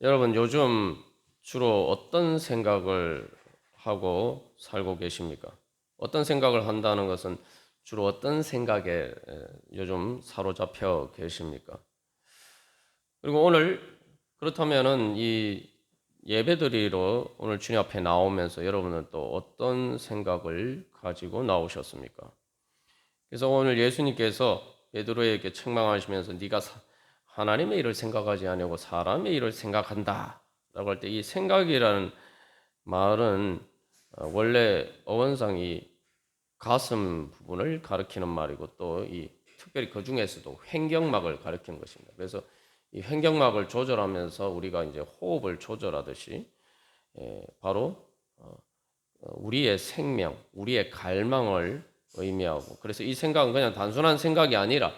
여러분 요즘 주로 어떤 생각을 하고 살고 계십니까? 어떤 생각을 한다는 것은 주로 어떤 생각에 요즘 사로잡혀 계십니까? 그리고 오늘 그렇다면은 이 예배드리러 오늘 주님 앞에 나오면서 여러분은 또 어떤 생각을 가지고 나오셨습니까? 그래서 오늘 예수님께서 베드로에게 책망하시면서 네가 하나님의 일을 생각하지 아니하고 사람의 일을 생각한다라고 할 때 이 생각이라는 말은 원래 어원상이 가슴 부분을 가리키는 말이고 또 이 특별히 그 중에서도 횡격막을 가리키는 것입니다. 그래서 이 횡격막을 조절하면서 우리가 이제 호흡을 조절하듯이 바로 우리의 생명, 우리의 갈망을 의미하고 그래서 이 생각은 그냥 단순한 생각이 아니라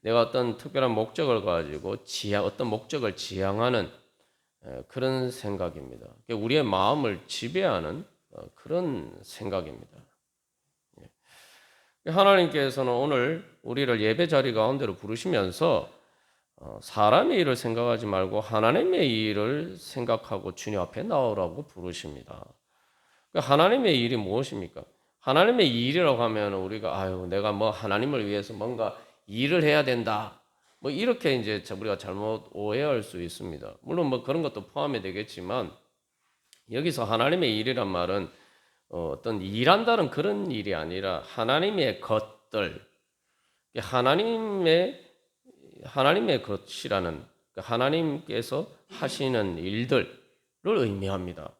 내가 어떤 특별한 목적을 가지고 어떤 목적을 지향하는 그런 생각입니다. 우리의 마음을 지배하는 그런 생각입니다. 하나님께서는 오늘 우리를 예배 자리 가운데로 부르시면서 사람의 일을 생각하지 말고 하나님의 일을 생각하고 주님 앞에 나오라고 부르십니다. 하나님의 일이 무엇입니까? 하나님의 일이라고 하면 우리가 내가 뭐 하나님을 위해서 뭔가 일을 해야 된다. 뭐 이렇게 이제 우리가 잘못 오해할 수 있습니다. 물론 뭐 그런 것도 포함이 되겠지만 여기서 하나님의 일이란 말은 어떤 일한다는 그런 일이 아니라 하나님의 것들, 하나님의 것이라는 하나님께서 하시는 일들을 의미합니다.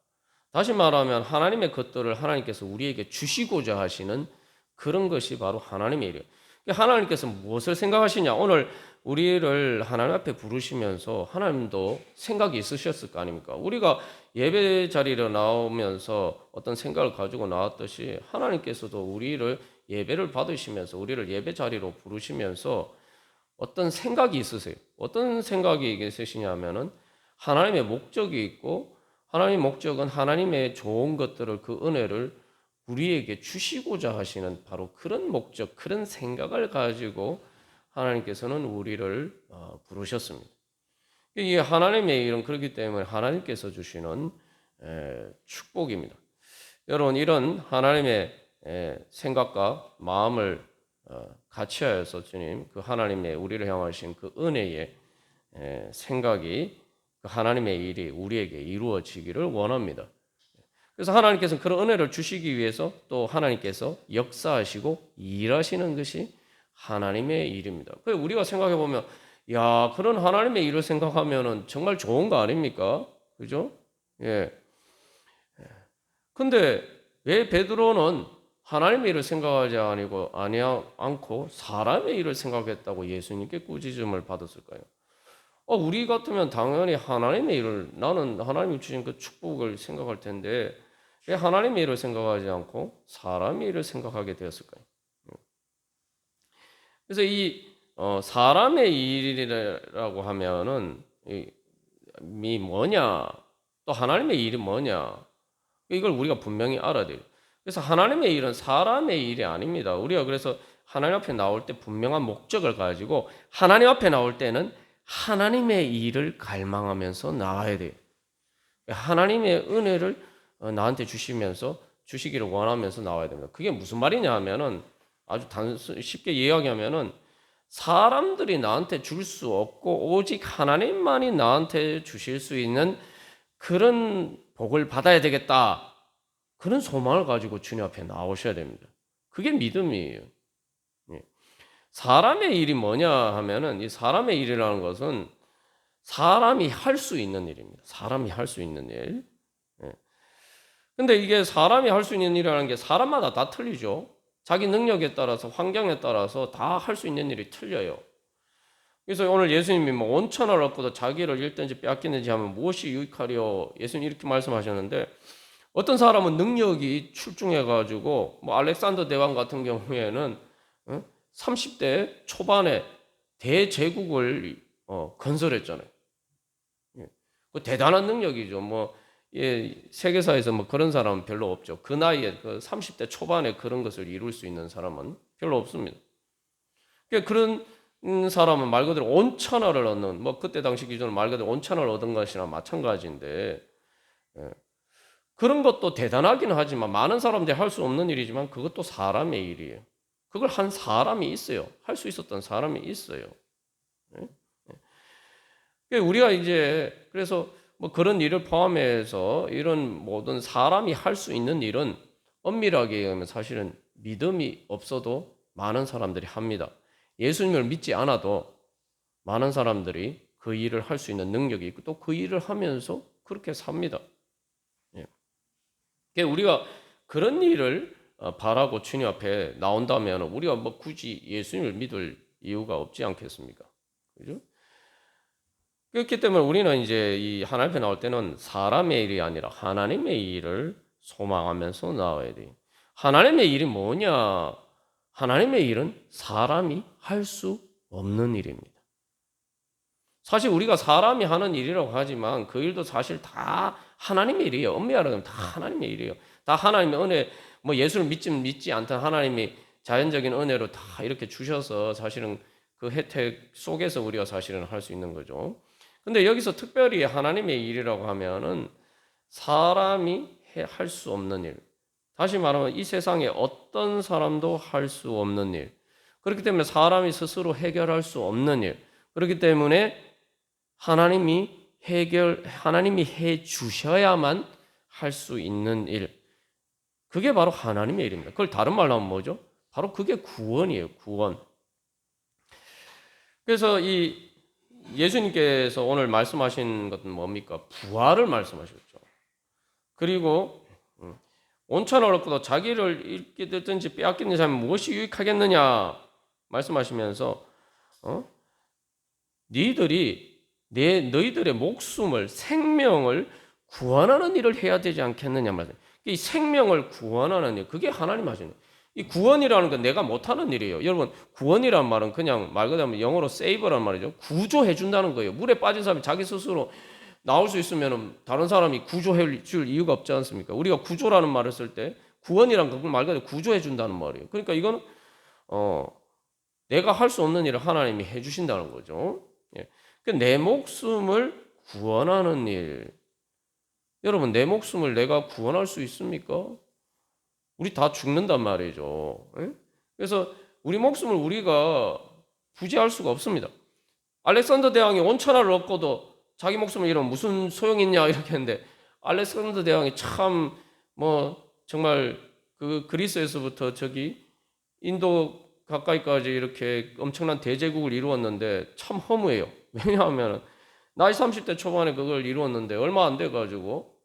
다시 말하면 하나님의 것들을 하나님께서 우리에게 주시고자 하시는 그런 것이 바로 하나님의 일이에요. 하나님께서 무엇을 생각하시냐? 오늘 우리를 하나님 앞에 부르시면서 하나님도 생각이 있으셨을 거 아닙니까? 우리가 예배 자리로 나오면서 어떤 생각을 가지고 나왔듯이 하나님께서도 우리를 예배를 받으시면서 우리를 예배 자리로 부르시면서 어떤 생각이 있으세요. 어떤 생각이 있으시냐면은 하나님의 목적이 있고 하나님의 목적은 하나님의 좋은 것들을 그 은혜를 우리에게 주시고자 하시는 바로 그런 목적, 그런 생각을 가지고 하나님께서는 우리를 부르셨습니다. 이 하나님의 일은 그렇기 때문에 하나님께서 주시는 축복입니다. 여러분 이런 하나님의 생각과 마음을 같이 하여서 주님 그 하나님의 우리를 향하신 그 은혜의 생각이 그 하나님의 일이 우리에게 이루어지기를 원합니다. 그래서 하나님께서 그런 은혜를 주시기 위해서 또 하나님께서 역사하시고 일하시는 것이 하나님의 일입니다. 그래서 우리가 생각해 보면 야 그런 하나님의 일을 생각하면은 정말 좋은 거 아닙니까? 그죠? 예. 근데 왜 베드로는 하나님의 일을 생각하지 않고 사람의 일을 생각했다고 예수님께 꾸짖음을 받았을까요? 우리 같으면 당연히 하나님의 일을 나는 하나님이 주신 그 축복을 생각할 텐데 왜 하나님의 일을 생각하지 않고 사람의 일을 생각하게 되었을까요? 그래서 이 사람의 일이라고 하면은 이 뭐냐 또 하나님의 일이 뭐냐 이걸 우리가 분명히 알아야 돼요. 그래서 하나님의 일은 사람의 일이 아닙니다. 우리가 그래서 하나님 앞에 나올 때 분명한 목적을 가지고 하나님 앞에 나올 때는 하나님의 일을 갈망하면서 나와야 돼요. 하나님의 은혜를 나한테 주시기를 원하면서 나와야 됩니다. 그게 무슨 말이냐 하면은 아주 쉽게 이야기하면은 사람들이 나한테 줄 수 없고 오직 하나님만이 나한테 주실 수 있는 그런 복을 받아야 되겠다. 그런 소망을 가지고 주님 앞에 나오셔야 됩니다. 그게 믿음이에요. 예. 사람의 일이 뭐냐 하면은 이 사람의 일이라는 것은 사람이 할 수 있는 일입니다. 사람이 할 수 있는 일. 예. 근데 이게 사람이 할 수 있는 일이라는 게 사람마다 다 틀리죠. 자기 능력에 따라서 환경에 따라서 다 할 수 있는 일이 틀려요. 그래서 오늘 예수님이 뭐 온천을 얻고도 자기를 잃든지 빼앗기는지 하면 무엇이 유익하리요? 예수님 이렇게 말씀하셨는데 어떤 사람은 능력이 출중해가지고 뭐 알렉산더 대왕 같은 경우에는 30대 초반에 대제국을 건설했잖아요. 예. 그 대단한 능력이죠. 뭐 세계사에서 뭐 그런 사람은 별로 없죠. 그 나이에 그 30대 초반에 그런 것을 이룰 수 있는 사람은 별로 없습니다. 그러니까 그런 사람은 말 그대로 온천하를 얻는, 뭐 그때 당시 기준으로 말 그대로 온천을 얻은 것이나 마찬가지인데, 예. 그런 것도 대단하긴 하지만 많은 사람들이 할 수 없는 일이지만 그것도 사람의 일이에요. 그걸 한 사람이 있어요. 할 수 있었던 사람이 있어요. 예? 우리가 이제 그래서 뭐 그런 일을 포함해서 이런 모든 사람이 할 수 있는 일은 엄밀하게 얘기하면 사실은 믿음이 없어도 많은 사람들이 합니다. 예수님을 믿지 않아도 많은 사람들이 그 일을 할 수 있는 능력이 있고 또 그 일을 하면서 그렇게 삽니다. 예. 우리가 그런 일을 바라고 주님 앞에 나온다면 우리가 뭐 굳이 예수님을 믿을 이유가 없지 않겠습니까? 그죠? 그렇기 때문에 우리는 이제 이 하나님 앞에 나올 때는 사람의 일이 아니라 하나님의 일을 소망하면서 나와야 돼요. 하나님의 일이 뭐냐? 하나님의 일은 사람이 할 수 없는 일입니다. 사실 우리가 사람이 하는 일이라고 하지만 그 일도 사실 다 하나님의 일이에요. 엄밀하게 하면 다 하나님의 일이에요. 다 하나님의 은혜, 뭐 예수를 믿지 않던 하나님이 자연적인 은혜로 다 이렇게 주셔서 사실은 그 혜택 속에서 우리가 사실은 할 수 있는 거죠. 근데 여기서 특별히 하나님의 일이라고 하면은 사람이 할 수 없는 일. 다시 말하면 이 세상에 어떤 사람도 할 수 없는 일. 그렇기 때문에 사람이 스스로 해결할 수 없는 일. 그렇기 때문에 하나님이 해 주셔야만 할 수 있는 일. 그게 바로 하나님의 일입니다. 그걸 다른 말로 하면 뭐죠? 바로 그게 구원이에요, 구원. 그래서 이 예수님께서 오늘 말씀하신 것은 뭡니까? 부활을 말씀하셨죠. 그리고 온천을 얻고도 자기를 잃게 됐든지 빼앗기는 사람이 무엇이 유익하겠느냐 말씀하시면서 너희들의 목숨을 생명을 구원하는 일을 해야 되지 않겠느냐 말이에요. 이 생명을 구원하는 일, 그게 하나님 하시는 이 구원이라는 건 내가 못하는 일이에요. 여러분, 구원이란 말은 그냥 말 그대로 영어로 save란 말이죠. 구조해 준다는 거예요. 물에 빠진 사람이 자기 스스로 나올 수 있으면 다른 사람이 구조해 줄 이유가 없지 않습니까? 우리가 구조라는 말을 쓸 때 구원이란 건 말 그대로 구조해 준다는 말이에요. 그러니까 이거는 내가 할 수 없는 일을 하나님이 해 주신다는 거죠. 예. 내 목숨을 구원하는 일. 여러분, 내 목숨을 내가 구원할 수 있습니까? 우리 다 죽는단 말이죠. 예? 그래서 우리 목숨을 우리가 부지할 수가 없습니다. 알렉산더 대왕이 온천하를 얻고도 자기 목숨을 잃으면 무슨 소용이 있냐 이렇게 했는데 알렉산더 대왕이 참 뭐 정말 그 그리스에서부터 저기 인도 가까이까지 이렇게 엄청난 대제국을 이루었는데 참 허무해요. 왜냐하면 나이 30대 초반에 그걸 이루었는데 얼마 안 돼가지고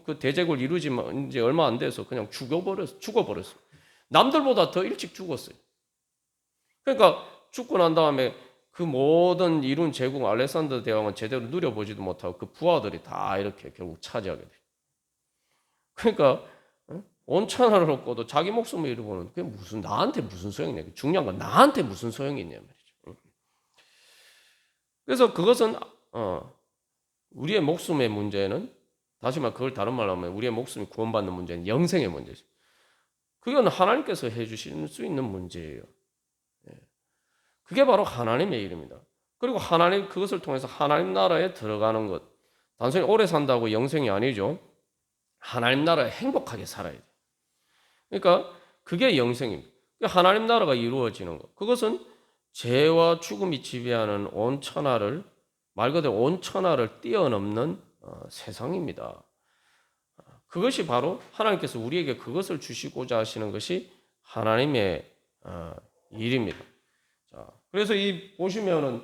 그 대제국을 이루지만 이제 얼마 안 돼서 그냥 죽어버렸어요. 남들보다 더 일찍 죽었어요. 그러니까 죽고 난 다음에 그 모든 이룬 제국 알렉산더 대왕은 제대로 누려보지도 못하고 그 부하들이 다 이렇게 결국 차지하게 돼요. 그러니까 온천하를 얻고도 자기 목숨을 잃어보는 그게 나한테 무슨 소용이 있냐. 중요한 건 나한테 무슨 소용이 있냐 말이죠. 그래서 그것은 우리의 목숨의 문제는 다시 말해 그걸 다른 말로 하면 우리의 목숨이 구원받는 문제는 영생의 문제죠. 그건 하나님께서 해주실 수 있는 문제예요. 그게 바로 하나님의 일입니다. 그리고 하나님 그것을 통해서 하나님 나라에 들어가는 것. 단순히 오래 산다고 영생이 아니죠. 하나님 나라에 행복하게 살아야 돼요. 그러니까 그게 영생입니다. 하나님 나라가 이루어지는 것. 그것은 죄와 죽음이 지배하는 온 천하를 말 그대로 온 천하를 뛰어넘는 세상입니다. 그것이 바로 하나님께서 우리에게 그것을 주시고자 하시는 것이 하나님의 일입니다. 자, 그래서 이 보시면은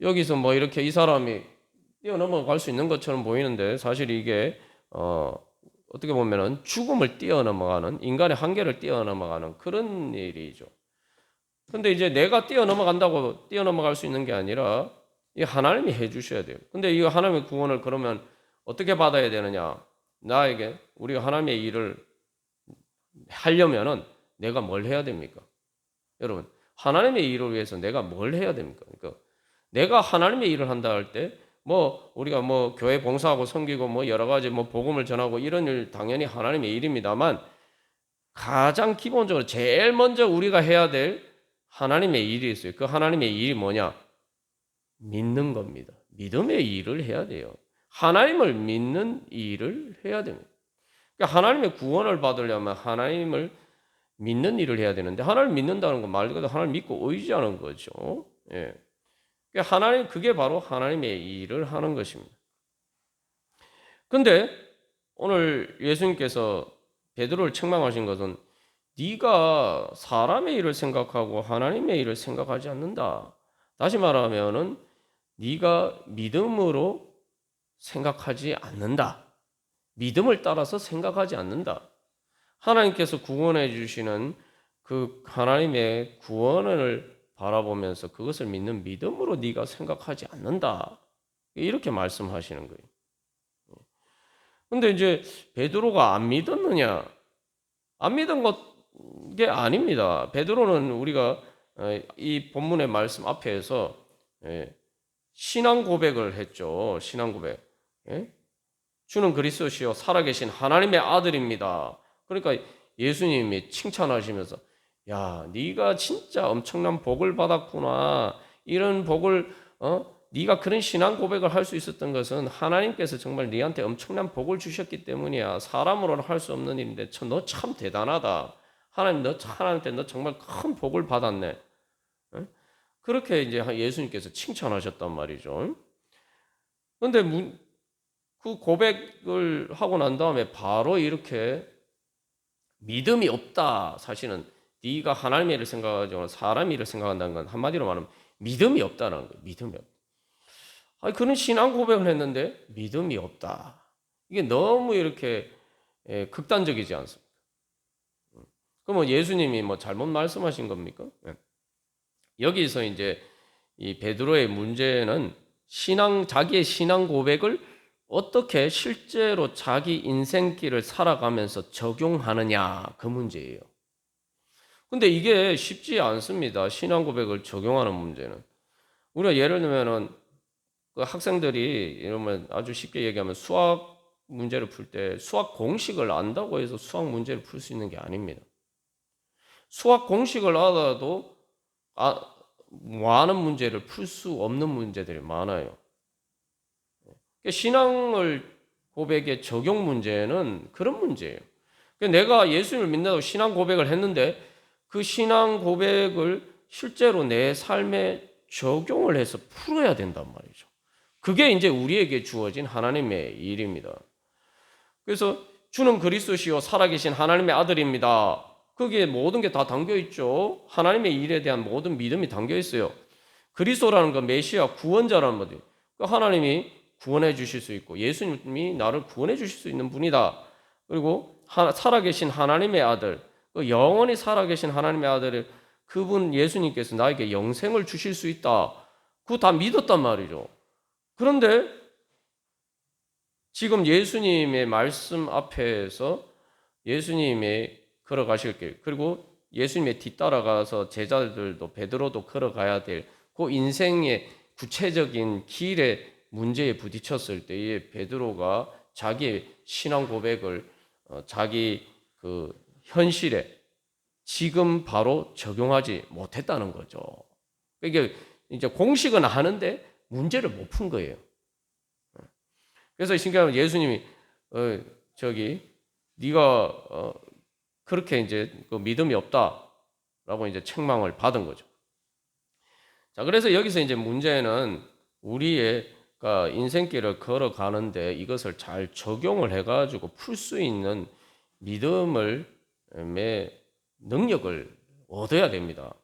여기서 뭐 이렇게 이 사람이 뛰어넘어갈 수 있는 것처럼 보이는데 사실 이게 어떻게 보면은 죽음을 뛰어넘어가는 인간의 한계를 뛰어넘어가는 그런 일이죠. 근데 이제 내가 뛰어넘어갈 수 있는 게 아니라 이 하나님이 해 주셔야 돼요. 근데 이 하나님의 구원을 그러면 어떻게 받아야 되느냐? 나에게 우리가 하나님의 일을 하려면은 내가 뭘 해야 됩니까? 여러분, 하나님의 일을 위해서 내가 뭘 해야 됩니까? 그러니까 내가 하나님의 일을 한다 할 때 뭐 우리가 뭐 교회 봉사하고 섬기고 뭐 여러 가지 뭐 복음을 전하고 이런 일 당연히 하나님의 일입니다만 가장 기본적으로 제일 먼저 우리가 해야 될 하나님의 일이 있어요. 그 하나님의 일이 뭐냐? 믿는 겁니다. 믿음의 일을 해야 돼요. 하나님을 믿는 일을 해야 됩니다. 그러니까 하나님의 구원을 받으려면 하나님을 믿는 일을 해야 되는데, 하나님을 믿는다는 건 말 그대로 하나님을 믿고 의지하는 거죠. 예. 그러니까 하나님, 그게 바로 하나님의 일을 하는 것입니다. 근데 오늘 예수님께서 베드로를 책망하신 것은 네가 사람의 일을 생각하고 하나님의 일을 생각하지 않는다. 다시 말하면은 네가 믿음으로 생각하지 않는다. 믿음을 따라서 생각하지 않는다. 하나님께서 구원해 주시는 그 하나님의 구원을 바라보면서 그것을 믿는 믿음으로 네가 생각하지 않는다. 이렇게 말씀하시는 거예요. 근데 이제 베드로가 안 믿었느냐? 안 믿은 게 아닙니다. 베드로는 우리가 이 본문의 말씀 앞에서 신앙 고백을 했죠. 신앙 고백. 주는 그리스도시요 살아계신 하나님의 아들입니다. 그러니까 예수님이 칭찬하시면서 야, 네가 진짜 엄청난 복을 받았구나. 이런 복을 네가 그런 신앙 고백을 할 수 있었던 것은 하나님께서 정말 네한테 엄청난 복을 주셨기 때문이야. 사람으로는 할 수 없는 일인데 너 참 대단하다. 하나님한테 너 정말 큰 복을 받았네. 그렇게 이제 예수님께서 칭찬하셨단 말이죠. 그런데 그 고백을 하고 난 다음에 바로 이렇게 믿음이 없다. 사실은 네가 하나님의 일을 생각하지 않고 사람의 일을 생각한다는 건 한마디로 말하면 믿음이 없다는 거예요. 믿음이 없다. 아니, 그런 신앙 고백을 했는데 믿음이 없다. 이게 너무 이렇게 극단적이지 않습니까? 그럼 예수님이 잘못 말씀하신 겁니까? 여기서 이제 이 베드로의 문제는 자기의 신앙 고백을 어떻게 실제로 자기 인생길을 살아가면서 적용하느냐, 그 문제예요. 근데 이게 쉽지 않습니다. 신앙 고백을 적용하는 문제는. 우리가 예를 들면은 그 학생들이 이러면 아주 쉽게 얘기하면 수학 문제를 풀 때 수학 공식을 안다고 해서 수학 문제를 풀 수 있는 게 아닙니다. 수학 공식을 알아도 많은 문제를 풀 수 없는 문제들이 많아요. 신앙을 고백의 적용 문제는 그런 문제예요. 내가 예수님을 믿는다고 신앙 고백을 했는데 그 신앙 고백을 실제로 내 삶에 적용을 해서 풀어야 된단 말이죠. 그게 이제 우리에게 주어진 하나님의 일입니다. 그래서 주는 그리스도시요 살아계신 하나님의 아들입니다. 거기에 모든 게 다 담겨 있죠. 하나님의 일에 대한 모든 믿음이 담겨 있어요. 그리스도라는 건 메시아 구원자라는 거죠. 하나님이 구원해 주실 수 있고 예수님이 나를 구원해 주실 수 있는 분이다. 그리고 살아계신 하나님의 아들, 영원히 살아계신 하나님의 아들을 그분 예수님께서 나에게 영생을 주실 수 있다. 그거 다 믿었단 말이죠. 그런데 지금 예수님의 말씀 앞에서 예수님의 걸어가실 길, 그리고 예수님의 뒤따라가서 제자들도 베드로도 걸어가야 될 그 인생의 구체적인 길의 문제에 부딪혔을 때에 베드로가 자기의 신앙 고백을 자기 그 현실에 지금 바로 적용하지 못했다는 거죠. 이게 이제 공식은 아는데 문제를 못 푼 거예요. 그래서 신기하면 예수님이 네가 그렇게 이제 그 믿음이 없다라고 이제 책망을 받은 거죠. 자, 그래서 여기서 이제 문제는 우리의 인생길을 걸어가는데 이것을 잘 적용을 해가지고 풀 수 있는 믿음의 능력을 얻어야 됩니다.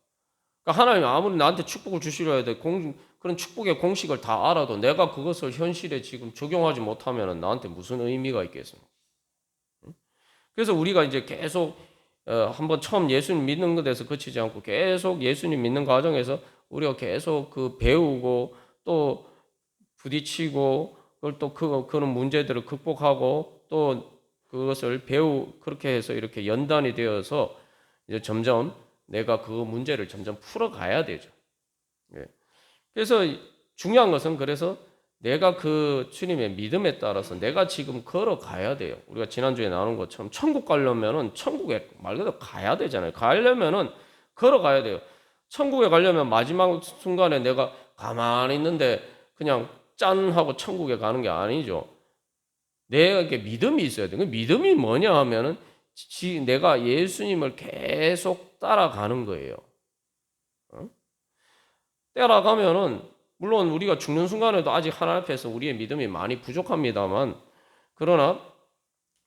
그러니까 하나님 아무리 나한테 축복을 주시려 해도 그런 축복의 공식을 다 알아도 내가 그것을 현실에 지금 적용하지 못하면 나한테 무슨 의미가 있겠습니까? 그래서 우리가 이제 계속 한번 처음 예수님 믿는 것에서 그치지 않고 계속 예수님 믿는 과정에서 우리가 계속 그 배우고 또 부딪히고 그걸 또 그런 문제들을 극복하고 또 그것을 그렇게 해서 이렇게 연단이 되어서 이제 점점 내가 그 문제를 점점 풀어가야 되죠. 그래서 중요한 것은 그래서 내가 그 주님의 믿음에 따라서 내가 지금 걸어가야 돼요. 우리가 지난주에 나눈 것처럼 천국 가려면은 천국에 말 그대로 가야 되잖아요. 가려면은 걸어가야 돼요. 천국에 가려면 마지막 순간에 내가 가만히 있는데 그냥 짠 하고 천국에 가는 게 아니죠. 내게 믿음이 있어야 돼. 그 믿음이 뭐냐 하면은 내가 예수님을 계속 따라가는 거예요. 어? 따라가면은 물론 우리가 죽는 순간에도 아직 하나님 앞에서 우리의 믿음이 많이 부족합니다만, 그러나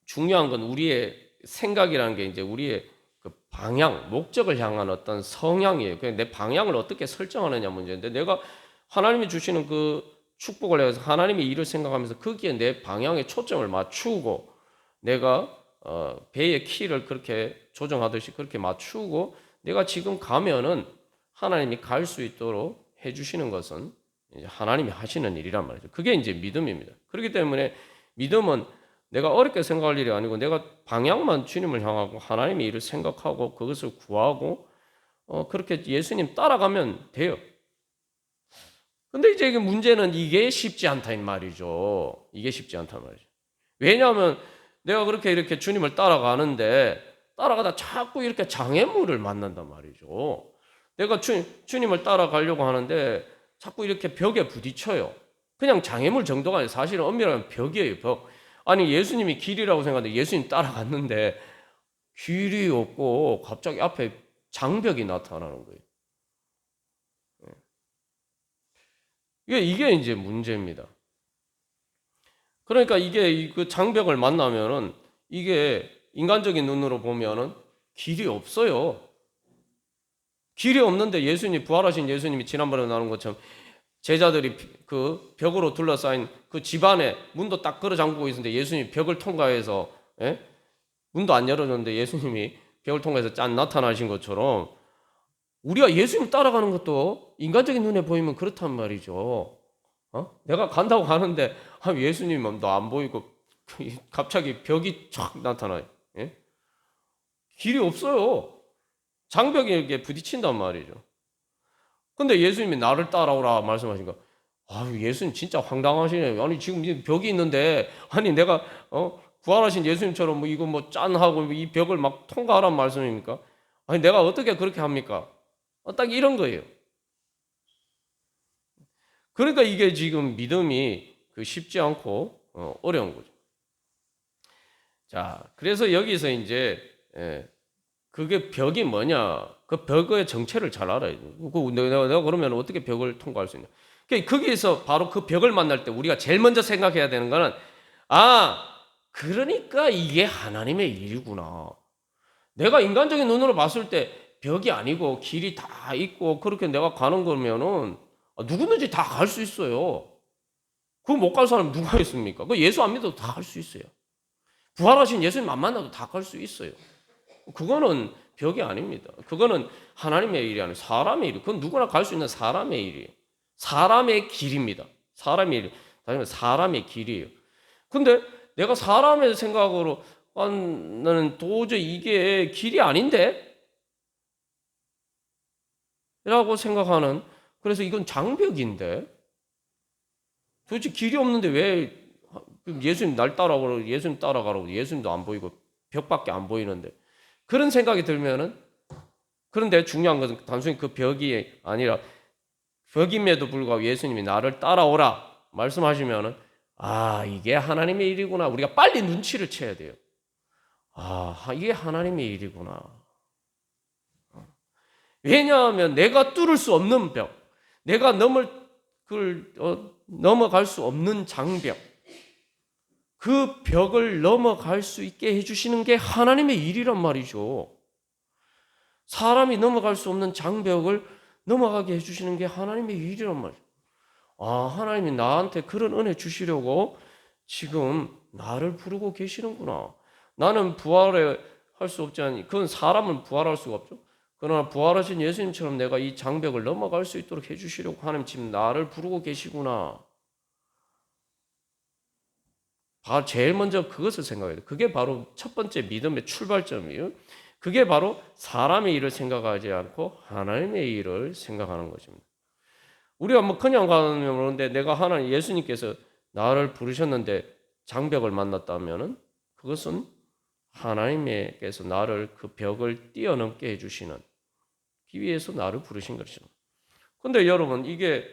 중요한 건 우리의 생각이라는 게 이제 우리의 그 방향, 목적을 향한 어떤 성향이에요. 그냥 내 방향을 어떻게 설정하느냐 문제인데, 내가 하나님이 주시는 그 축복을 해서 하나님의 일을 생각하면서 거기에 내 방향에 초점을 맞추고, 내가 배의 키를 그렇게 조정하듯이 그렇게 맞추고 내가 지금 가면은 하나님이 갈 수 있도록 해주시는 것은 이제 하나님이 하시는 일이란 말이죠. 그게 이제 믿음입니다. 그렇기 때문에 믿음은 내가 어렵게 생각할 일이 아니고 내가 방향만 주님을 향하고 하나님의 일을 생각하고 그것을 구하고 그렇게 예수님 따라가면 돼요. 근데 이제 이게 문제는 이게 쉽지 않다 이 말이죠. 이게 쉽지 않단 말이죠. 왜냐하면 내가 그렇게 이렇게 주님을 따라가는데 따라가다 자꾸 이렇게 장애물을 만난단 말이죠. 내가 주님을 따라가려고 하는데 자꾸 이렇게 벽에 부딪혀요. 그냥 장애물 정도가 아니라 사실은 엄밀하면 벽이에요, 벽. 아니 예수님이 길이라고 생각하는데 예수님 따라갔는데 길이 없고 갑자기 앞에 장벽이 나타나는 거예요. 이게 이제 문제입니다. 그러니까 이게 그 장벽을 만나면은 이게 인간적인 눈으로 보면은 길이 없어요. 길이 없는데 예수님, 부활하신 예수님이 지난번에 나눈 것처럼 제자들이 그 벽으로 둘러싸인 그 집안에 문도 딱 걸어 잠그고 있는데 예수님이 벽을 통과해서, 예? 문도 안 열어줬는데 예수님이 벽을 통과해서 짠 나타나신 것처럼 우리가 예수님 따라가는 것도 인간적인 눈에 보이면 그렇단 말이죠. 내가 간다고 가는데 예수님 너 안 보이고 갑자기 벽이 촥 나타나요. 예? 길이 없어요. 장벽에 이렇게 부딪힌단 말이죠. 근데 예수님이 나를 따라오라 말씀하신 거. 예수님 진짜 황당하시네요. 아니 지금 벽이 있는데 아니 내가 부활하신 예수님처럼 뭐 이거 뭐 짠하고 이 벽을 막 통과하란 말씀입니까? 아니 내가 어떻게 그렇게 합니까? 딱 이런 거예요. 그러니까 이게 지금 믿음이 쉽지 않고 어려운 거죠. 자, 그래서 여기서 이제 그게 벽이 뭐냐? 그 벽의 정체를 잘 알아야 돼. 내가 그러면 어떻게 벽을 통과할 수 있냐? 거기에서 바로 그 벽을 만날 때 우리가 제일 먼저 생각해야 되는 거는 그러니까 이게 하나님의 일이구나. 내가 인간적인 눈으로 봤을 때 벽이 아니고 길이 다 있고 그렇게 내가 가는 거면은 누구든지 다 갈 수 있어요. 그거 못 갈 사람 누가 있습니까? 그 예수 안 믿어도 다 갈 수 있어요. 부활하신 예수님 안 만나도 다 갈 수 있어요. 그거는 벽이 아닙니다. 그거는 하나님의 일이 아니고 사람의 일. 그건 누구나 갈 수 있는 사람의 일이에요. 사람의 길입니다. 사람의 일. 다시 말해 사람의 길이에요. 근데 내가 사람의 생각으로 나는 도저히 이게 길이 아닌데? 라고 생각하는, 그래서 이건 장벽인데? 도대체 길이 없는데 왜 예수님 날 따라가라고, 예수님 따라가라고, 예수님도 안 보이고 벽밖에 안 보이는데. 그런 생각이 들면은, 그런데 중요한 것은 단순히 그 벽이 아니라 벽임에도 불구하고 예수님이 나를 따라오라 말씀하시면은 이게 하나님의 일이구나. 우리가 빨리 눈치를 채야 돼요. 이게 하나님의 일이구나. 왜냐하면 내가 뚫을 수 없는 벽, 내가 넘어갈 수 없는 장벽, 그 벽을 넘어갈 수 있게 해주시는 게 하나님의 일이란 말이죠. 사람이 넘어갈 수 없는 장벽을 넘어가게 해주시는 게 하나님의 일이란 말이죠. 하나님이 나한테 그런 은혜 주시려고 지금 나를 부르고 계시는구나. 나는 부활할 수 없지 않니? 그건 사람은 부활할 수가 없죠. 그러나 부활하신 예수님처럼 내가 이 장벽을 넘어갈 수 있도록 해주시려고 하나님 지금 나를 부르고 계시구나. 제일 먼저 그것을 생각해야 돼요. 그게 바로 첫 번째 믿음의 출발점이에요. 그게 바로 사람의 일을 생각하지 않고 하나님의 일을 생각하는 것입니다. 우리가 뭐 그냥 가면 그런데 내가 하나님 예수님께서 나를 부르셨는데 장벽을 만났다면은 그것은 하나님께서 나를 그 벽을 뛰어넘게 해주시는 비위해서 나를 부르신 것이죠. 근데 여러분, 이게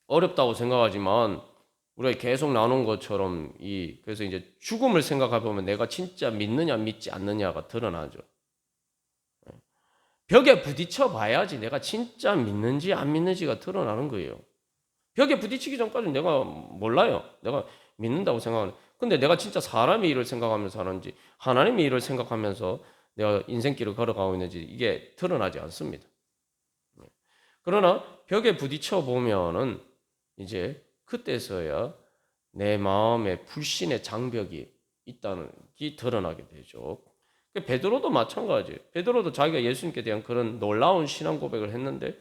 어렵다고 생각하지만 우리가 계속 나눈 것처럼 그래서 이제 죽음을 생각해 보면 내가 진짜 믿느냐 믿지 않느냐가 드러나죠. 벽에 부딪혀 봐야지 내가 진짜 믿는지 안 믿는지가 드러나는 거예요. 벽에 부딪히기 전까지 내가 몰라요. 내가 믿는다고 생각하는. 근데 내가 진짜 사람의 일을 생각하면서 하는지 하나님의 일을 생각하면서 내가 인생길을 걸어가고 있는지 이게 드러나지 않습니다. 그러나 벽에 부딪혀 보면은 이제 그때서야 내 마음에 불신의 장벽이 있다는 게 드러나게 되죠. 베드로도 마찬가지예요. 베드로도 자기가 예수님께 대한 그런 놀라운 신앙 고백을 했는데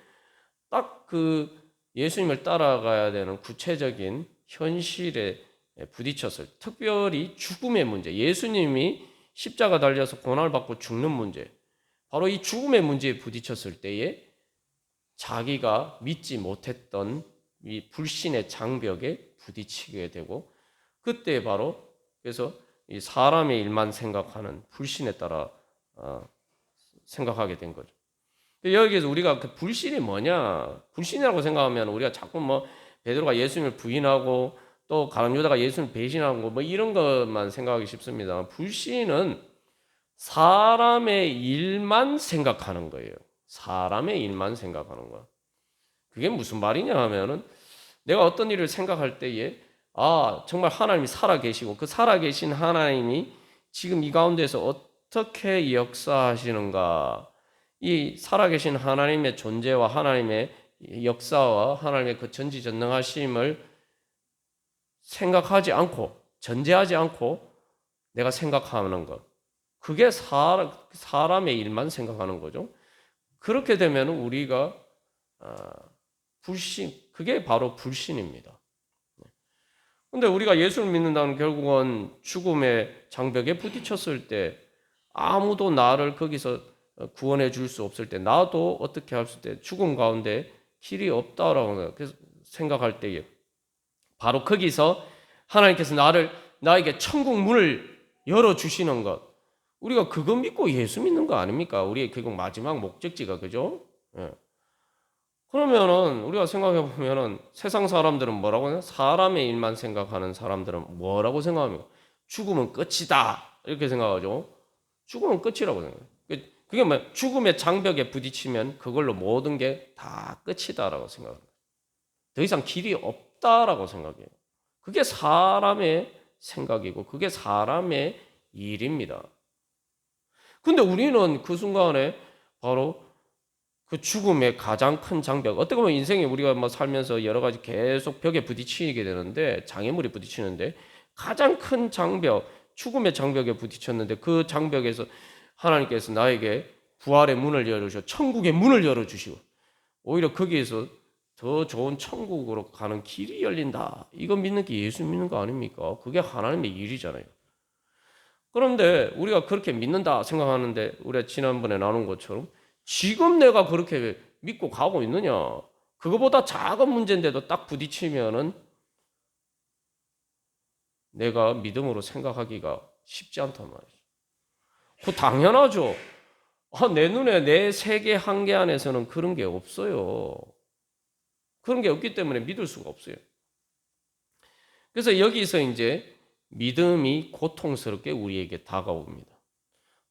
딱 그 예수님을 따라가야 되는 구체적인 현실에 부딪혔어요. 특별히 죽음의 문제, 예수님이 십자가 달려서 고난을 받고 죽는 문제, 바로 이 죽음의 문제에 부딪혔을 때에 자기가 믿지 못했던 이 불신의 장벽에 부딪히게 되고 그때 바로 그래서 이 사람의 일만 생각하는 불신에 따라 생각하게 된 거죠. 여기에서 우리가 그 불신이 뭐냐? 불신이라고 생각하면 우리가 자꾸 뭐 베드로가 예수님을 부인하고 또 가룟 유다가 예수님을 배신하고 뭐 이런 것만 생각하기 쉽습니다. 불신은 사람의 일만 생각하는 거예요. 사람의 일만 생각하는 거야. 그게 무슨 말이냐 하면은 내가 어떤 일을 생각할 때에 정말 하나님이 살아계시고 그 살아계신 하나님이 지금 이 가운데서 어떻게 역사하시는가, 이 살아계신 하나님의 존재와 하나님의 역사와 하나님의 그 전지전능하심을 생각하지 않고 전제하지 않고 내가 생각하는 것, 그게 사람의 일만 생각하는 거죠. 그렇게 되면 우리가 불신, 그게 바로 불신입니다. 근데 우리가 예수를 믿는다는 결국은 죽음의 장벽에 부딪혔을 때 아무도 나를 거기서 구원해 줄 수 없을 때 나도 어떻게 할 수 때 죽음 가운데 길이 없다라고 생각할 때에 바로 거기서 하나님께서 나에게 천국 문을 열어주시는 것, 우리가 그거 믿고 예수 믿는 거 아닙니까? 우리의 결국 마지막 목적지가, 그죠? 예. 그러면은 우리가 생각해 보면은 세상 사람들은 뭐라고 해요? 사람의 일만 생각하는 사람들은 뭐라고 생각합니까? 죽음은 끝이다 이렇게 생각하죠. 죽음은 끝이라고 생각해요. 그게 뭐 죽음의 장벽에 부딪히면 그걸로 모든 게 다 끝이다라고 생각합니다. 더 이상 길이 없다라고 생각해요. 그게 사람의 생각이고 그게 사람의 일입니다. 근데 우리는 그 순간에 바로 그 죽음의 가장 큰 장벽, 어떻게 보면 인생에 우리가 뭐 살면서 여러 가지 계속 벽에 부딪히게 되는데, 장애물이 부딪히는데 가장 큰 장벽, 죽음의 장벽에 부딪혔는데 그 장벽에서 하나님께서 나에게 부활의 문을 열어주시고 천국의 문을 열어주시고 오히려 거기에서 더 좋은 천국으로 가는 길이 열린다. 이거 믿는 게 예수 믿는 거 아닙니까? 그게 하나님의 일이잖아요. 그런데 우리가 그렇게 믿는다 생각하는데 우리가 지난번에 나눈 것처럼 지금 내가 그렇게 믿고 가고 있느냐? 그거보다 작은 문제인데도 딱 부딪히면은 내가 믿음으로 생각하기가 쉽지 않단 말이죠. 그 당연하죠. 내 눈에 내 세계 한계 안에서는 그런 게 없어요. 그런 게 없기 때문에 믿을 수가 없어요. 그래서 여기서 이제 믿음이 고통스럽게 우리에게 다가옵니다.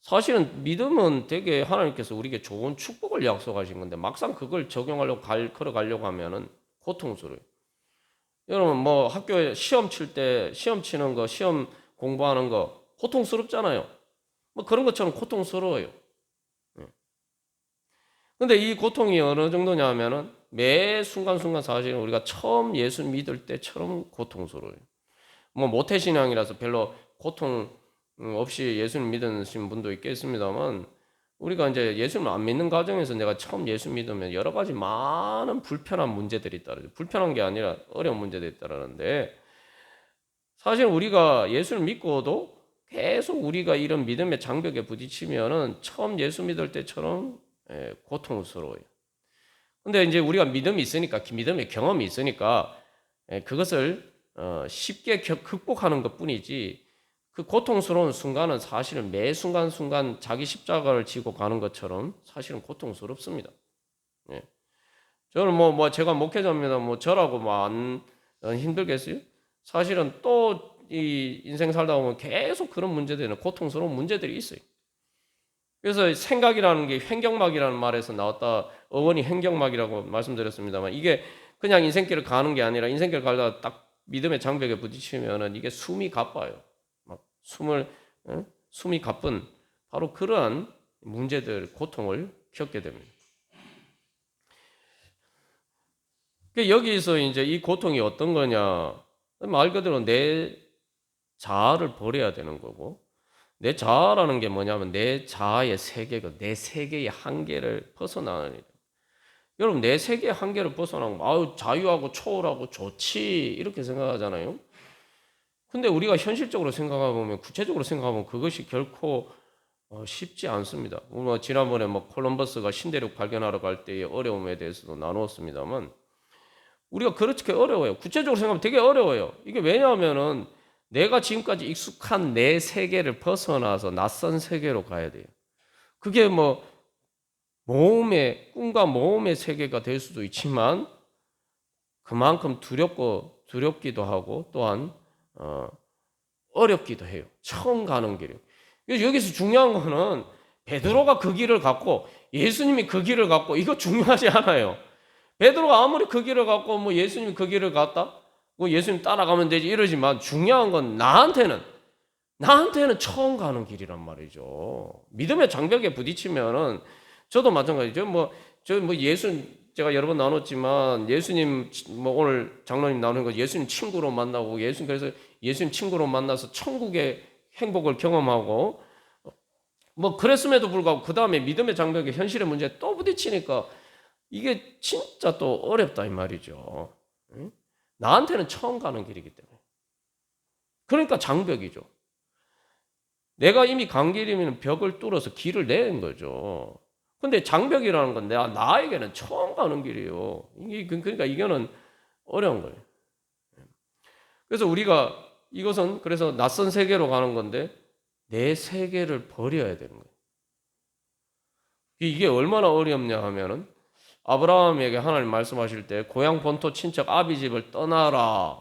사실은 믿음은 되게 하나님께서 우리에게 좋은 축복을 약속하신 건데 막상 그걸 적용하려고 걸어가려고 하면은 고통스러워요. 여러분 뭐 학교에 시험 칠 때 시험 치는 거, 시험 공부하는 거 고통스럽잖아요. 뭐 그런 것처럼 고통스러워요. 근데 이 고통이 어느 정도냐 하면은 매 순간순간 사실은 우리가 처음 예수 믿을 때처럼 고통스러워요. 뭐 모태신앙이라서 별로 고통 없이 예수를 믿으신 분도 있겠습니다만 우리가 이제 예수를 안 믿는 과정에서 내가 처음 예수 믿으면 여러 가지 많은 불편한 문제들이 따르죠. 불편한 게 아니라 어려운 문제들이 따르는데 사실 우리가 예수를 믿고도 계속 우리가 이런 믿음의 장벽에 부딪히면은 처음 예수 믿을 때처럼 고통스러워요. 근데 이제 우리가 믿음이 있으니까, 믿음의 경험이 있으니까 그것을 쉽게 극복하는 것 뿐이지 그 고통스러운 순간은 사실은 매 순간순간 자기 십자가를 지고 가는 것처럼 사실은 고통스럽습니다. 예. 저는 제가 목회자입니다. 저라고 안 힘들겠어요? 사실은 또 이 인생 살다 보면 계속 그런 문제들은 고통스러운 문제들이 있어요. 그래서 생각이라는 게 횡격막이라는 말에서 나왔다. 어원이 횡격막이라고 말씀드렸습니다만 이게 그냥 인생길을 가는 게 아니라 인생길 가다가 딱 믿음의 장벽에 부딪히면은 이게 숨이 가빠요. 막 숨이 가쁜 바로 그러한 문제들, 고통을 겪게 됩니다. 여기서 이제 이 고통이 어떤 거냐? 말 그대로 내 자아를 버려야 되는 거고, 내 자아라는 게 뭐냐면 내 자아의 세계가 내 세계의 한계를 벗어나는 일. 여러분 내 세계의 한계를 벗어나면 아유 자유하고 초월하고 좋지 이렇게 생각하잖아요. 근데 우리가 현실적으로 생각해보면 구체적으로 생각하면 그것이 결코 쉽지 않습니다. 지난번에 콜럼버스가 신대륙 발견하러 갈 때의 어려움에 대해서도 나누었습니다만 우리가 그렇게 어려워요. 구체적으로 생각하면 되게 어려워요. 이게 왜냐하면은 내가 지금까지 익숙한 내 세계를 벗어나서 낯선 세계로 가야 돼요. 그게 모험의 꿈과 모험의 세계가 될 수도 있지만 그만큼 두렵기도 하고 또한 어렵기도 해요. 처음 가는 길이요. 여기서 중요한 거는 베드로가 그 길을 갔고 예수님이 그 길을 갔고 이거 중요하지 않아요. 베드로가 아무리 그 길을 갔고 예수님이 그 길을 갔다 예수님 따라가면 되지 이러지만 중요한 건 나한테는 처음 가는 길이란 말이죠. 믿음의 장벽에 부딪히면은 저도 마찬가지죠. 제가 여러 번 나눴지만 예수님 오늘 장로님 나누는 거 예수님 친구로 만나고 그래서 예수님 친구로 만나서 천국의 행복을 경험하고 그랬음에도 불구하고 그 다음에 믿음의 장벽에 현실의 문제에 또 부딪히니까 이게 진짜 또 어렵다 이 말이죠. 나한테는 처음 가는 길이기 때문에. 그러니까 장벽이죠. 내가 이미 간 길이면 벽을 뚫어서 길을 낸 거죠. 근데 장벽이라는 건 나에게는 처음 가는 길이에요. 그러니까 이거는 어려운 거예요. 그래서 우리가 이것은 그래서 낯선 세계로 가는 건데 내 세계를 버려야 되는 거예요. 이게 얼마나 어렵냐 하면은 아브라함에게 하나님 말씀하실 때 고향 본토 친척 아비 집을 떠나라.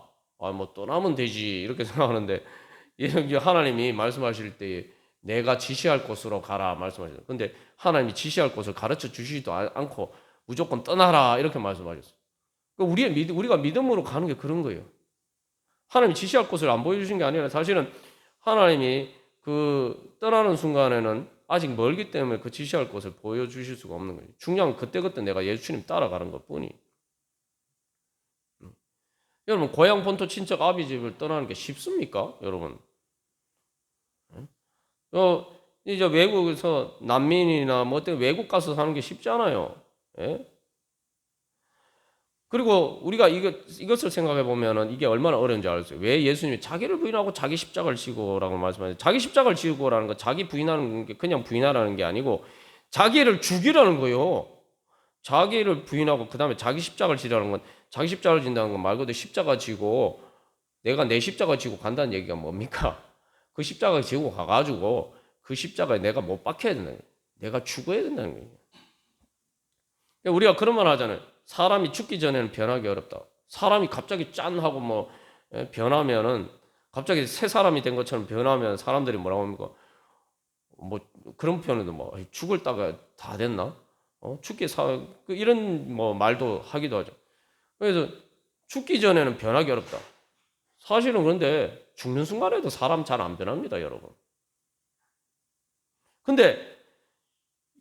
떠나면 되지 이렇게 생각하는데 하나님이 말씀하실 때 내가 지시할 곳으로 가라 말씀하셨어요. 근데 하나님이 지시할 곳을 가르쳐 주시지도 않고 무조건 떠나라 이렇게 말씀하셨어요. 우리가 믿음으로 가는 게 그런 거예요. 하나님이 지시할 곳을 안 보여주신 게 아니라 사실은 하나님이 그 떠나는 순간에는 아직 멀기 때문에 그 지시할 곳을 보여주실 수가 없는 거예요. 중요한 건 그때그때 내가 예수님 따라가는 것 뿐이. 여러분 고향 본토 친척 아비 집을 떠나는 게 쉽습니까? 여러분. 이제 외국에서 난민이나 외국 가서 사는 게 쉽지 않아요. 예? 그리고 우리가 이것을 생각해 보면은 이게 얼마나 어려운지 알았어요. 왜 예수님이 자기를 부인하고 자기 십자가를 지고라고 말씀하세요. 자기 십자가를 지고라는 거, 자기 부인하는 게 그냥 부인하라는 게 아니고 자기를 죽이라는 거예요. 자기를 부인하고 그 다음에 자기 십자가를 지라는 건 자기 십자가를 진다는 건 말 그대로 십자가 지고 내가 내 십자가 지고 간다는 얘기가 뭡니까? 그 십자가 지고 가가지고 그 십자가에 내가 못 박혀야 된다는 거예요. 내가 죽어야 된다는 거예요. 우리가 그런 말 하잖아요. 사람이 죽기 전에는 변하기 어렵다. 사람이 갑자기 짠 하고 변하면은 갑자기 새 사람이 된 것처럼 변하면 사람들이 뭐라고 합니까? 그런 표현도 죽을다가 다 됐나? 이런 말도 하기도 하죠. 그래서 죽기 전에는 변하기 어렵다. 사실은 그런데 죽는 순간에도 사람 잘 안 변합니다, 여러분. 근데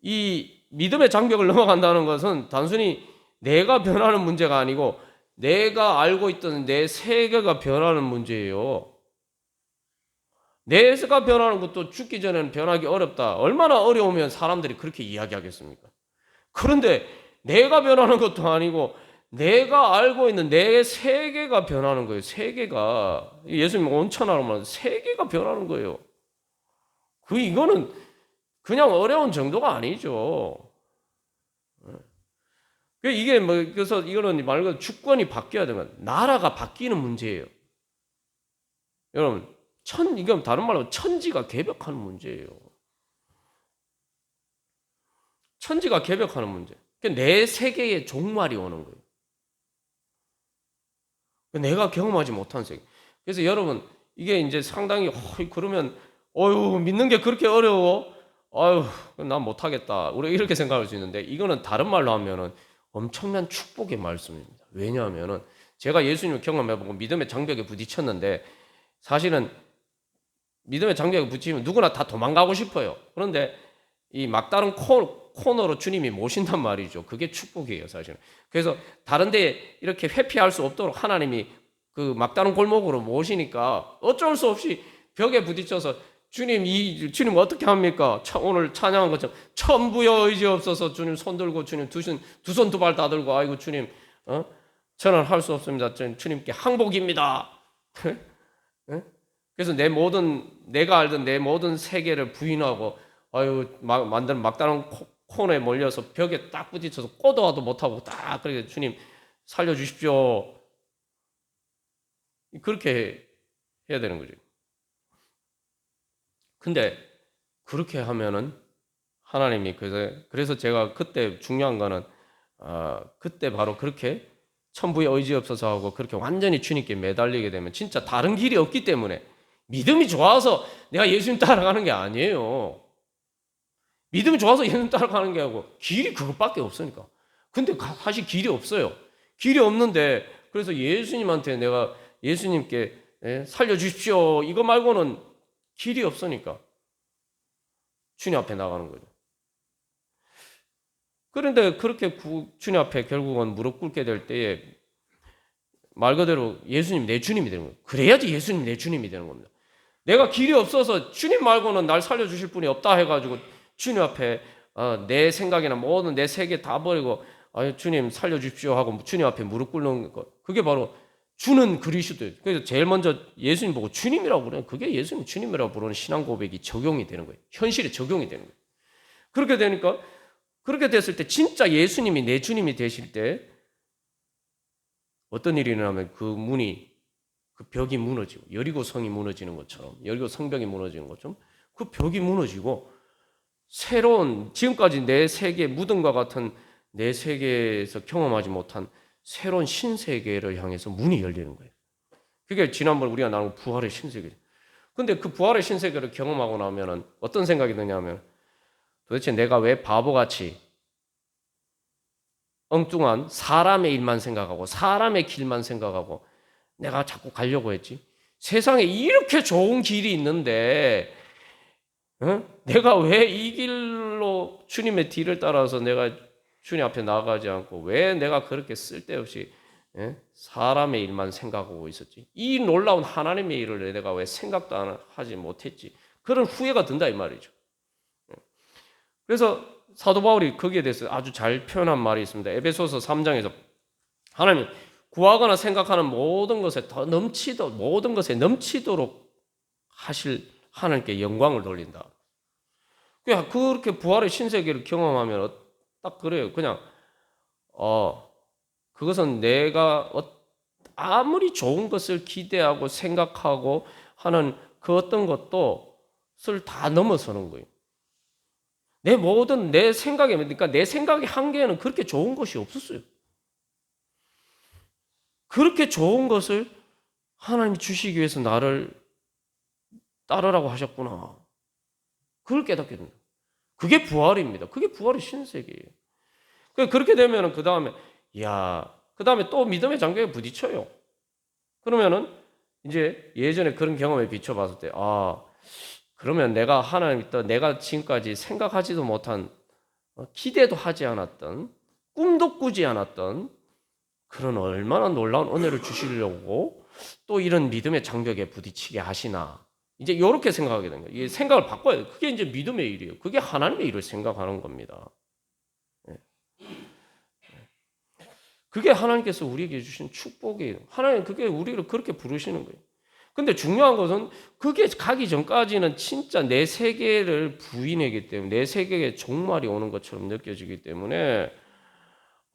이 믿음의 장벽을 넘어간다는 것은 단순히 내가 변하는 문제가 아니고 내가 알고 있던 내 세계가 변하는 문제예요. 내가 변하는 것도 죽기 전에는 변하기 어렵다. 얼마나 어려우면 사람들이 그렇게 이야기하겠습니까? 그런데 내가 변하는 것도 아니고 내가 알고 있는 내 세계가 변하는 거예요. 세계가. 예수님 온천하로 말하면 세계가 변하는 거예요. 이거는 그냥 어려운 정도가 아니죠. 그래서 이거는 말 그대로 주권이 바뀌어야 되는 거예요. 나라가 바뀌는 문제예요. 여러분, 이건 다른 말로 천지가 개벽하는 문제예요. 천지가 개벽하는 문제. 내 세계에 종말이 오는 거예요. 내가 경험하지 못한 세계. 그래서 여러분, 이게 이제 상당히, 그러면, 믿는 게 그렇게 어려워? 난 못하겠다. 우리가 이렇게 생각할 수 있는데, 이거는 다른 말로 하면은 엄청난 축복의 말씀입니다. 왜냐하면은, 제가 예수님을 경험해보고 믿음의 장벽에 부딪혔는데, 사실은 믿음의 장벽에 부딪히면 누구나 다 도망가고 싶어요. 그런데 이 막다른 코너로 주님이 모신단 말이죠. 그게 축복이에요, 사실은. 그래서 다른데 이렇게 회피할 수 없도록 하나님이 그 막다른 골목으로 모시니까 어쩔 수 없이 벽에 부딪혀서 주님 어떻게 합니까? 오늘 찬양한 것처럼 천부여 의지 없어서 주님 손 들고 주님 두 손 두 발 다 들고 아이고 주님 저는 할 수 없습니다. 주님께 항복입니다. 그래서 내가 알던 내 모든 세계를 부인하고 만든 막다른 코너에 몰려서 벽에 딱 부딪혀서 꼬도와도 못하고 딱 그렇게 주님 살려주십시오. 그렇게 해야 되는 거죠. 근데 그렇게 하면은 하나님이 그래서 제가 그때 중요한 거는 그때 바로 그렇게 천부의 의지 없어서 하고 그렇게 완전히 주님께 매달리게 되면 진짜 다른 길이 없기 때문에 믿음이 좋아서 내가 예수님 따라가는 게 아니에요. 믿음이 좋아서 예수님 따라가는 게 아니고 길이 그것밖에 없으니까. 근데 사실 길이 없어요. 길이 없는데 그래서 예수님께 살려주십시오. 이거 말고는 길이 없으니까 주님 앞에 나가는 거죠. 그런데 그렇게 주님 앞에 결국은 무릎 꿇게 될 때에 말 그대로 예수님 내 주님이 되는 거예요. 그래야지 예수님 내 주님이 되는 겁니다. 내가 길이 없어서 주님 말고는 날 살려주실 분이 없다 해가지고 주님 앞에 내 생각이나 모든 내 세계 다 버리고 주님 살려주십시오 하고 주님 앞에 무릎 꿇는 것. 그게 바로 주는 그리스도예요. 그래서 제일 먼저 예수님 보고 주님이라고 그래요. 그게 예수님 주님이라고 부르는 신앙 고백이 적용이 되는 거예요. 현실에 적용이 되는 거예요. 그렇게 되니까 그렇게 됐을 때 진짜 예수님이 내 주님이 되실 때 어떤 일이 일어나면 그 벽이 무너지고 여리고 성이 무너지는 것처럼 여리고 성벽이 무너지는 것처럼 그 벽이 무너지고 새로운 지금까지 내 세계 무덤과 같은 내 세계에서 경험하지 못한 새로운 신세계를 향해서 문이 열리는 거예요. 그게 지난번 우리가 나눈 부활의 신세계죠. 근데 그 부활의 신세계를 경험하고 나면은 어떤 생각이 드냐면 도대체 내가 왜 바보같이 엉뚱한 사람의 일만 생각하고 사람의 길만 생각하고 내가 자꾸 가려고 했지? 세상에 이렇게 좋은 길이 있는데 내가 왜 이 길로 주님의 뒤를 따라서 내가 주님 앞에 나가지 않고 왜 내가 그렇게 쓸데없이 사람의 일만 생각하고 있었지? 이 놀라운 하나님의 일을 내가 왜 생각도 하지 못했지? 그런 후회가 든다 이 말이죠. 그래서 사도 바울이 거기에 대해서 아주 잘 표현한 말이 있습니다. 에베소서 3장에서 하나님 구하거나 생각하는 모든 것에 모든 것에 넘치도록 하실 하나님께 영광을 돌린다. 그렇게 부활의 신세계를 경험하면 딱 그래요. 그냥 그것은 내가 아무리 좋은 것을 기대하고 생각하고 하는 그 어떤 것을 다 넘어서는 거예요. 내 생각에, 그러니까 내 생각의 한계에는 그렇게 좋은 것이 없었어요. 그렇게 좋은 것을 하나님이 주시기 위해서 나를 따르라고 하셨구나. 그걸 깨닫게 됩니다. 그게 부활입니다. 그게 부활의 신세계예요. 그렇게 되면은 그 다음에 또 믿음의 장벽에 부딪혀요. 그러면은 이제 예전에 그런 경험에 비춰봤을 때, 그러면 내가 지금까지 생각하지도 못한, 기대도 하지 않았던, 꿈도 꾸지 않았던 그런 얼마나 놀라운 은혜를 주시려고 또 이런 믿음의 장벽에 부딪히게 하시나. 이제 이렇게 생각하게 된 거예요. 생각을 바꿔야 돼요. 그게 이제 믿음의 일이에요. 그게 하나님의 일을 생각하는 겁니다. 그게 하나님께서 우리에게 주신 축복이에요. 하나님 그게 우리를 그렇게 부르시는 거예요. 근데 중요한 것은 그게 가기 전까지는 진짜 내 세계를 부인하기 때문에 내 세계에 종말이 오는 것처럼 느껴지기 때문에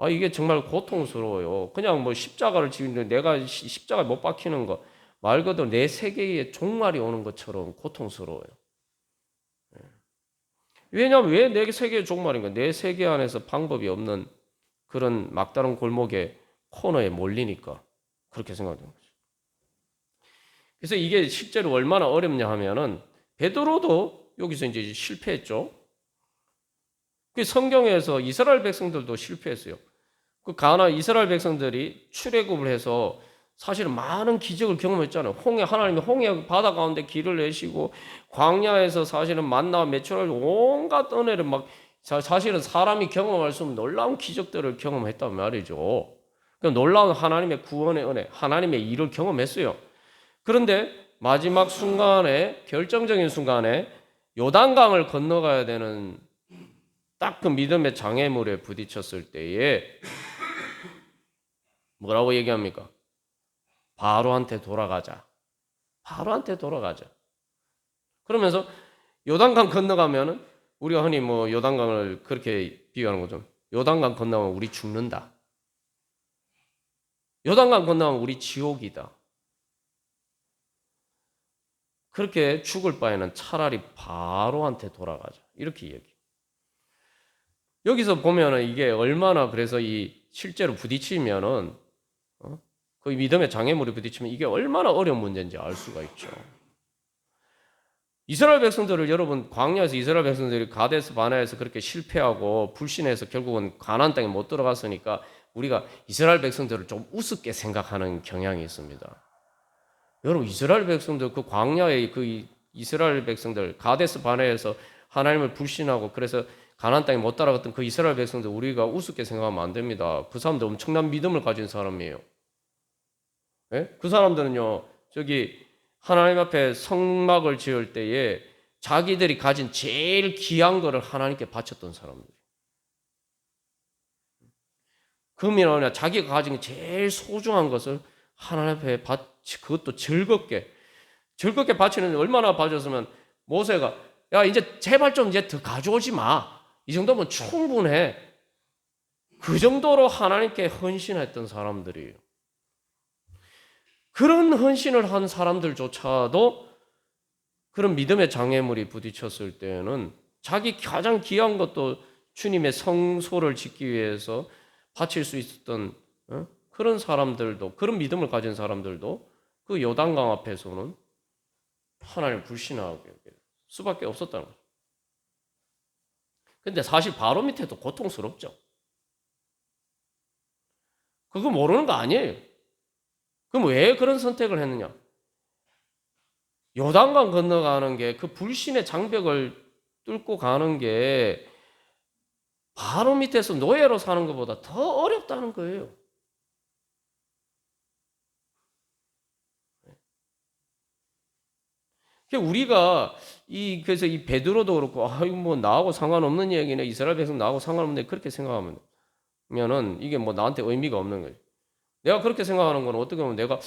이게 정말 고통스러워요. 그냥 십자가를 지는데 내가 십자가 못 박히는 거 말 그대로 내 세계에 종말이 오는 것처럼 고통스러워요. 왜냐하면 왜 내 세계의 종말인가? 내 세계 안에서 방법이 없는 그런 막다른 골목에 코너에 몰리니까 그렇게 생각되는 거죠. 그래서 이게 실제로 얼마나 어렵냐 하면은 베드로도 여기서 이제 실패했죠. 그 성경에서 이스라엘 백성들도 실패했어요. 그 가나 이스라엘 백성들이 출애굽을 해서 사실은 많은 기적을 경험했잖아요. 하나님이 홍해 바다 가운데 길을 내시고 광야에서 사실은 만나와 메추라기 온갖 은혜를 막 사실은 사람이 경험할 수 없는 놀라운 기적들을 경험했단 말이죠. 놀라운 하나님의 구원의 은혜, 하나님의 일을 경험했어요. 그런데 마지막 순간에 결정적인 순간에 요단강을 건너가야 되는 딱 그 믿음의 장애물에 부딪혔을 때에 뭐라고 얘기합니까? 바로한테 돌아가자. 바로한테 돌아가자. 그러면서 요단강 건너가면은 우리가 흔히 뭐 요단강을 그렇게 비유하는 거죠. 요단강 건너면 우리 죽는다. 요단강 건너면 우리 지옥이다. 그렇게 죽을 바에는 차라리 바로한테 돌아가자. 이렇게 얘기. 여기서 보면은 이게 얼마나 그래서 이 실제로 부딪히면은 그 믿음의 장애물이 부딪히면 이게 얼마나 어려운 문제인지 알 수가 있죠. 이스라엘 백성들을 여러분 광야에서 이스라엘 백성들이 가데스 바네아에서 그렇게 실패하고 불신해서 결국은 가나안 땅에 못 들어갔으니까 우리가 이스라엘 백성들을 좀 우습게 생각하는 경향이 있습니다. 여러분 이스라엘 백성들 그 광야의 그 이스라엘 백성들 가데스 바네아에서 하나님을 불신하고 그래서 가나안 땅에 못 따라갔던 그 이스라엘 백성들 우리가 우습게 생각하면 안 됩니다. 그 사람들 엄청난 믿음을 가진 사람이에요. 네? 그 사람들은요 저기 하나님 앞에 성막을 지을 때에 자기들이 가진 제일 귀한 거를 하나님께 바쳤던 사람들. 금이나 자기가 가진 제일 소중한 것을 하나님 앞에 그것도 즐겁게 바치는 얼마나 바쳤으면 모세가 야 이제 제발 좀 이제 더 가져오지 마. 이 정도면 충분해. 그 정도로 하나님께 헌신했던 사람들이에요. 그런 헌신을 한 사람들조차도 그런 믿음의 장애물이 부딪혔을 때는 자기 가장 귀한 것도 주님의 성소를 짓기 위해서 바칠 수 있었던 그런 사람들도 그런 믿음을 가진 사람들도 그 요단강 앞에서는 하나님을 불신하게 될 수밖에 없었다는 거죠. 근데 사실 바로 밑에도 고통스럽죠. 그거 모르는 거 아니에요. 그럼 왜 그런 선택을 했느냐? 요단강 건너가는 게 그 불신의 장벽을 뚫고 가는 게 바로 밑에서 노예로 사는 것보다 더 어렵다는 거예요. 우리가 그래서 이 베드로도 그렇고 이거 뭐 나하고 상관없는 얘기네 이스라엘 백성 나하고 상관없네 그렇게 생각하면은 이게 뭐 나한테 의미가 없는 거예요. 내가 그렇게 생각하는 건 어떻게 보면 내가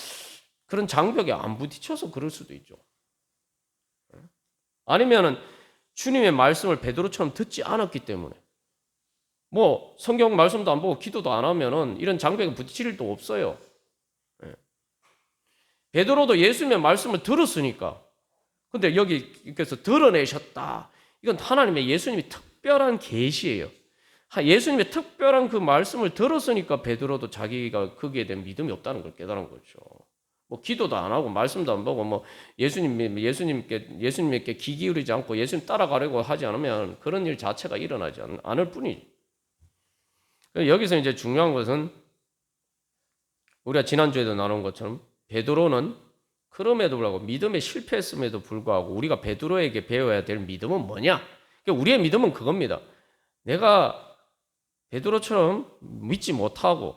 그런 장벽에 안 부딪혀서 그럴 수도 있죠. 아니면은 주님의 말씀을 베드로처럼 듣지 않았기 때문에 뭐 성경 말씀도 안 보고 기도도 안 하면은 이런 장벽에 부딪힐 일도 없어요. 베드로도 예수님의 말씀을 들었으니까. 근데 여기서 드러내셨다. 이건 하나님의 예수님이 특별한 계시예요. 예수님의 특별한 그 말씀을 들었으니까 베드로도 자기가 거기에 대한 믿음이 없다는 걸 깨달은 거죠. 뭐 기도도 안 하고 말씀도 안 보고 뭐 예수님께 귀 기울이지 않고 예수님 따라가려고 하지 않으면 그런 일 자체가 일어나지 않을 뿐이죠. 여기서 이제 중요한 것은 우리가 지난주에도 나눈 것처럼 베드로는 그럼에도 불구하고 믿음에 실패했음에도 불구하고 우리가 베드로에게 배워야 될 믿음은 뭐냐? 우리의 믿음은 그겁니다. 내가 베드로처럼 믿지 못하고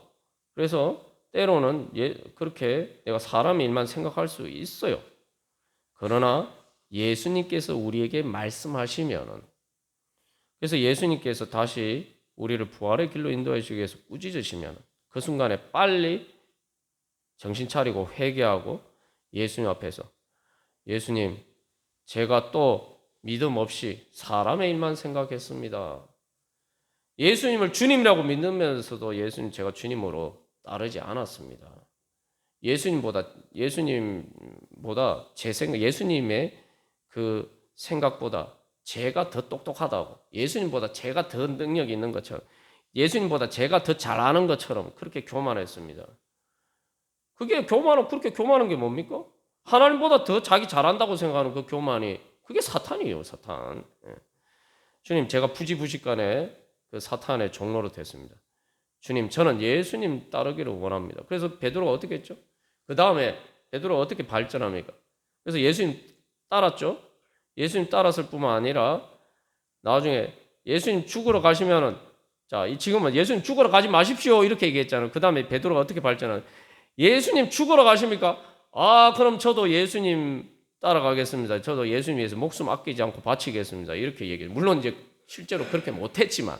그래서 때로는 그렇게 내가 사람의 일만 생각할 수 있어요. 그러나 예수님께서 우리에게 말씀하시면은 그래서 예수님께서 다시 우리를 부활의 길로 인도해 주기 위해서 꾸짖으시면 그 순간에 빨리 정신 차리고 회개하고 예수님 앞에서 예수님 제가 또 믿음 없이 사람의 일만 생각했습니다. 예수님을 주님이라고 믿으면서도 예수님 제가 주님으로 따르지 않았습니다. 예수님보다 제 생각, 예수님의 그 생각보다 제가 더 똑똑하다고, 예수님보다 제가 더 능력이 있는 것처럼, 예수님보다 제가 더 잘하는 것처럼 그렇게 교만했습니다. 그게 그렇게 교만한 게 뭡니까? 하나님보다 더 자기 잘한다고 생각하는 그 교만이, 그게 사탄이에요, 사탄. 주님, 제가 부지부식간에 그 사탄의 종로로 됐습니다. 주님, 저는 예수님 따르기를 원합니다. 그래서 베드로가 어떻게 했죠? 그 다음에 베드로가 어떻게 발전합니까? 그래서 예수님 따랐죠? 예수님 따랐을 뿐만 아니라 나중에 예수님 죽으러 가시면은, 자, 지금은 예수님 죽으러 가지 마십시오 이렇게 얘기했잖아요. 그 다음에 베드로가 어떻게 발전하는? 예수님 죽으러 가십니까? 그럼 저도 예수님 따라가겠습니다. 저도 예수님 위해서 목숨 아끼지 않고 바치겠습니다. 이렇게 얘기해요. 물론 이제 실제로 그렇게 못했지만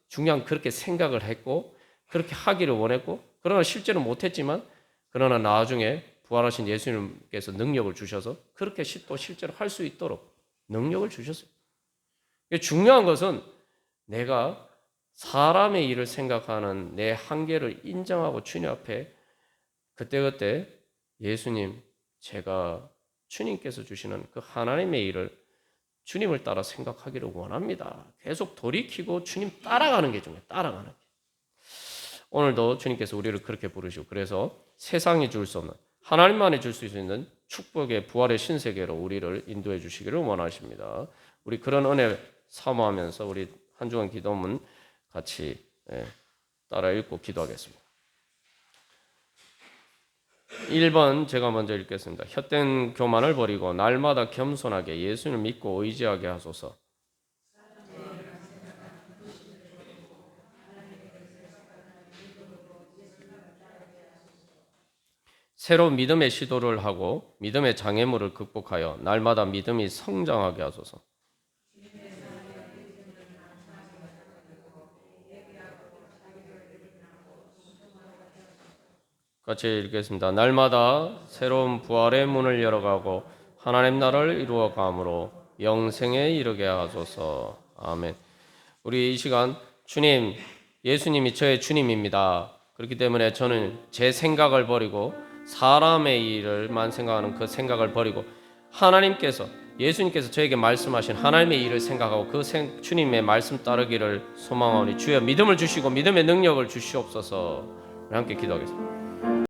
중요한 그렇게 생각을 했고 그렇게 하기를 원했고, 그러나 실제로 못했지만 그러나 나중에 부활하신 예수님께서 능력을 주셔서 그렇게 또 실제로 할 수 있도록 능력을 주셨어요. 중요한 것은 내가 사람의 일을 생각하는 내 한계를 인정하고 주님 앞에 그때그때 예수님, 제가 주님께서 주시는 그 하나님의 일을 주님을 따라 생각하기를 원합니다. 계속 돌이키고 주님 따라가는 게 중요해요. 따라가는 게. 오늘도 주님께서 우리를 그렇게 부르시고, 그래서 세상이 줄 수 없는, 하나님만이 줄 수 있는 축복의 부활의 신세계로 우리를 인도해 주시기를 원하십니다. 우리 그런 은혜 사모하면서 우리 한 주간 기도문 같이 따라 읽고 기도하겠습니다. 1번 제가 먼저 읽겠습니다. 헛된 교만을 버리고 날마다 겸손하게 예수를 믿고 의지하게 하소서. 새로운 믿음의 시도를 하고 믿음의 장애물을 극복하여 날마다 믿음이 성장하게 하소서. 같이 읽겠습니다. 날마다 새로운 부활의 문을 열어가고 하나님 나라를 이루어감으로 영생에 이르게 하소서. 아멘. 우리 이 시간 주님, 예수님이 저의 주님입니다. 그렇기 때문에 저는 제 생각을 버리고 사람의 일을만 생각하는 그 생각을 버리고 예수님께서 저에게 말씀하신 하나님의 일을 생각하고 그 주님의 말씀 따르기를 소망하오니 주여 믿음을 주시고 믿음의 능력을 주시옵소서. 우리 함께 기도하겠습니다.